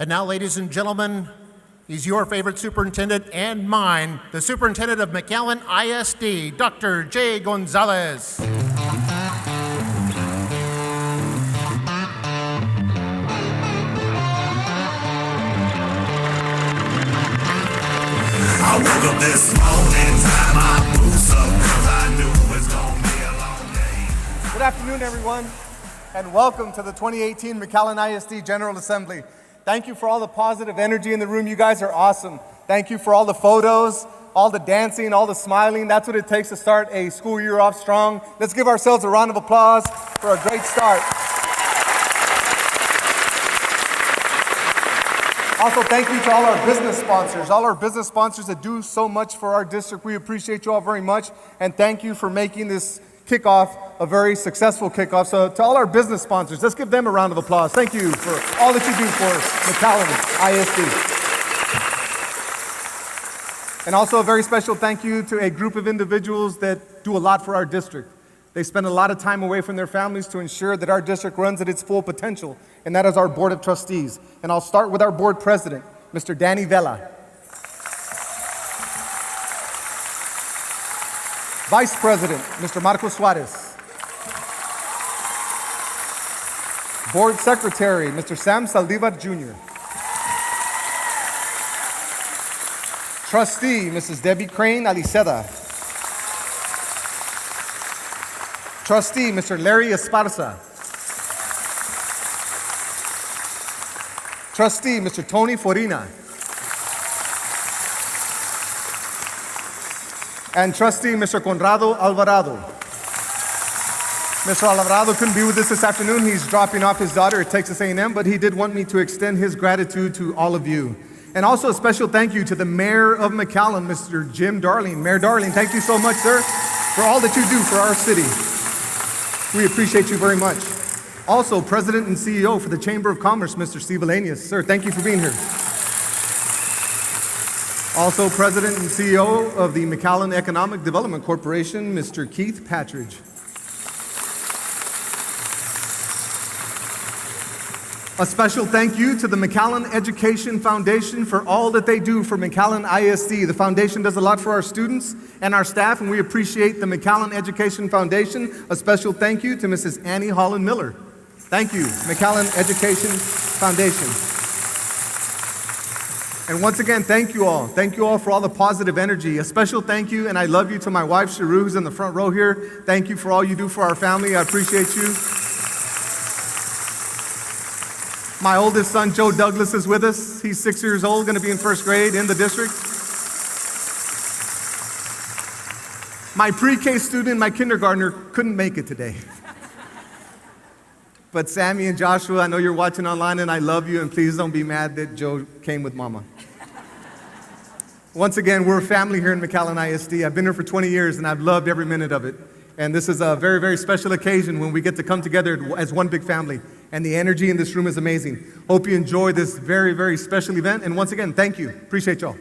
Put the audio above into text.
And now, ladies and gentlemen, he's your favorite superintendent and mine, the superintendent of McAllen ISD, Dr. J. Gonzalez. I woke up this morning, tied my boots up, 'cause I knew it was gonna be a long day. Good afternoon, everyone, and welcome to the 2018 McAllen ISD General Assembly. Thank you for all the positive energy in the room. You guys are awesome. Thank you for all the photos, all the dancing, all the smiling. That's what it takes to start a school year off strong. Let's give ourselves a round of applause for a great start. Also, thank you to all our business sponsors that do so much for our district. We appreciate you all very much, and thank you for making this kickoff a very successful kickoff. So to all our business sponsors, let's give them a round of applause. Thank you for all that you do for McAllen ISD. And also a very special thank you to a group of individuals that do a lot for our district. They spend a lot of time away from their families to ensure that our district runs at its full potential, and that is our Board of Trustees. And I'll start with our Board President, Mr. Danny Vela. Vice President, Mr. Marco Suarez. Board Secretary, Mr. Sam Saldivar Jr. Trustee, Mrs. Debbie Crane Aliceda. Trustee, Mr. Larry Esparza. Trustee, Mr. Tony Forina. And Trustee, Mr. Conrado Alvarado. Mr. Alvarado couldn't be with us this afternoon. He's dropping off his daughter at Texas A&M, but he did want me to extend his gratitude to all of you. And also a special thank you to the Mayor of McAllen, Mr. Jim Darling. Mayor Darling, thank you so much, sir, for all that you do for our city. We appreciate you very much. Also, President and CEO for the Chamber of Commerce, Mr. Steve Alanius. Sir, thank you for being here. Also, President and CEO of the McAllen Economic Development Corporation, Mr. Keith Patridge. A special thank you to the McAllen Education Foundation for all that they do for McAllen ISD. The foundation does a lot for our students and our staff, and we appreciate the McAllen Education Foundation. A special thank you to Mrs. Annie Holland Miller. Thank you, McAllen Education Foundation. And once again, thank you all. Thank you all for all the positive energy. A special thank you, and I love you, to my wife, Sharu, who's in the front row here. Thank you for all you do for our family. I appreciate you. My oldest son, Joe Douglas, is with us. He's 6 years old, going to be in first grade in the district. My pre-K student, my kindergartner, couldn't make it today. But Sammy and Joshua, I know you're watching online, and I love you, and please don't be mad that Joe came with Mama. Once again, we're a family here in McAllen ISD. I've been here for 20 years, and I've loved every minute of it. And this is a very, very special occasion when we get to come together as one big family. And the energy in this room is amazing. Hope you enjoy this very, very special event. And once again, thank you. Appreciate y'all.